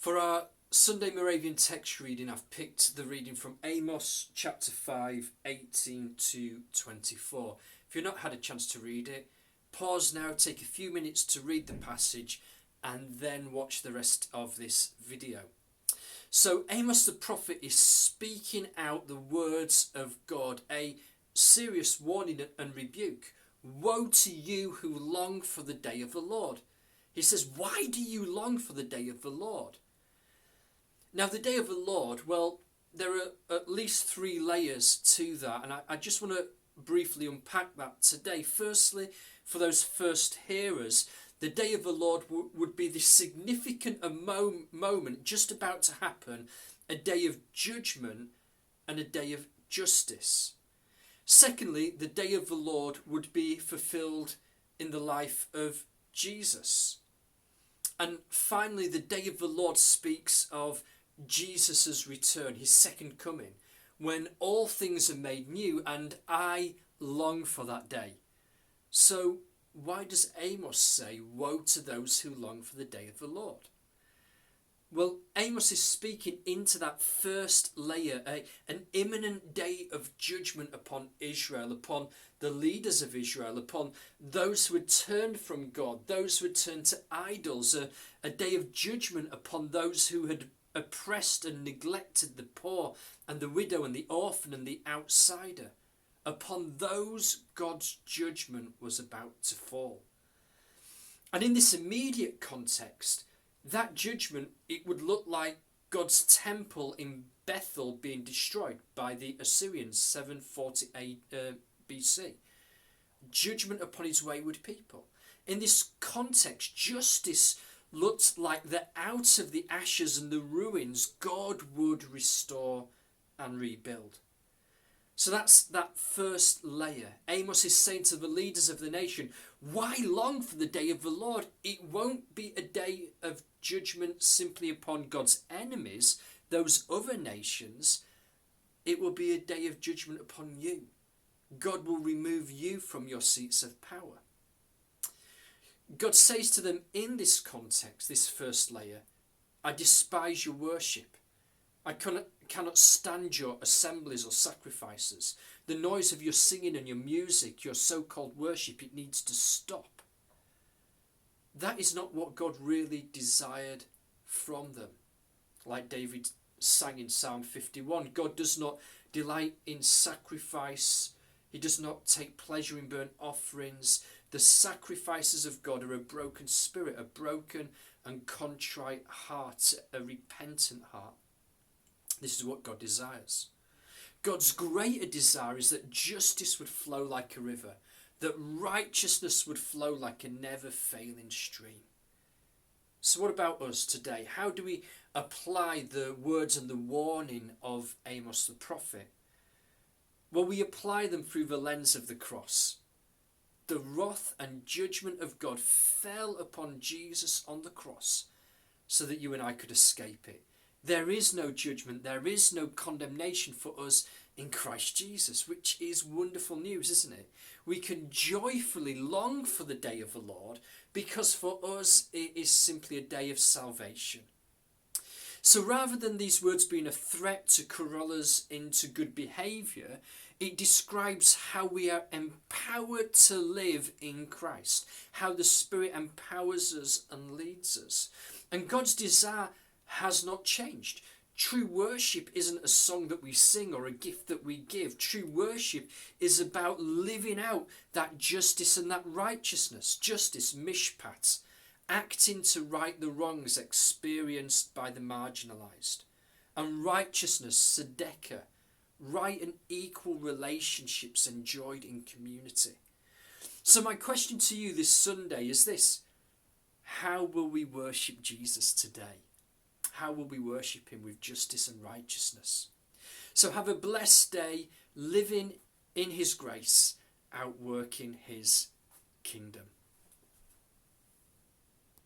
For our Sunday Moravian text reading, I've picked the reading from Amos chapter 5, 18 to 24. If you've not had a chance to read it, pause now, take a few minutes to read the passage, and then watch the rest of this video. So Amos the prophet is speaking out the words of God, a serious warning and rebuke. Woe to you who long for the day of the Lord. He says, why do you long for the day of the Lord? Now, the day of the Lord, well, there are at least three layers to that, and I just want to briefly unpack that today. Firstly, for those first hearers, the day of the Lord would be this significant moment just about to happen, a day of judgment and a day of justice. Secondly, the day of the Lord would be fulfilled in the life of Jesus. And finally, the day of the Lord speaks of Jesus' return, his second coming, when all things are made new, and I long for that day. So why does Amos say, woe to those who long for the day of the Lord? Well, Amos is speaking into that first layer, an imminent day of judgment upon Israel, upon the leaders of Israel, upon those who had turned from God, those who had turned to idols, a day of judgment upon those who had oppressed and neglected the poor and the widow and the orphan and the outsider. Upon those, God's judgment was about to fall. And in this immediate context, that judgment, it would look like God's temple in Bethel being destroyed by the Assyrians, 748 BC. Judgment upon his wayward people. In this context, justice looked like that out of the ashes and the ruins, God would restore and rebuild. So that's that first layer. Amos is saying to the leaders of the nation, why long for the day of the Lord? It won't be a day of judgment simply upon God's enemies, those other nations. It will be a day of judgment upon you. God will remove you from your seats of power. God says to them in this context, this first layer, I despise your worship. I cannot stand your assemblies or sacrifices. The noise of your singing and your music, your so-called worship, it needs to stop. That is not what God really desired from them. Like David sang in Psalm 51, God does not delight in sacrifice. He does not take pleasure in burnt offerings. The sacrifices of God are a broken spirit, a broken and contrite heart, a repentant heart. This is what God desires. God's greater desire is that justice would flow like a river, that righteousness would flow like a never-failing stream. So what about us today? How do we apply the words and the warning of Amos the prophet? Well, we apply them through the lens of the cross. The wrath and judgment of God fell upon Jesus on the cross so that you and I could escape it. There is no judgment, there is no condemnation for us in Christ Jesus, which is wonderful news, isn't it? We can joyfully long for the day of the Lord because for us it is simply a day of salvation. So rather than these words being a threat to corral us into good behaviour, it describes how we are empowered to live in Christ, how the Spirit empowers us and leads us. And God's desire has not changed. True worship isn't a song that we sing or a gift that we give. True worship is about living out that justice and that righteousness. Justice, mishpat, acting to right the wrongs experienced by the marginalised. And righteousness, tzedakah, right and equal relationships enjoyed in community. So my question to you this Sunday is this: how will we worship Jesus today? How will we worship him with justice and righteousness? So have a blessed day, living in his grace, outworking his kingdom.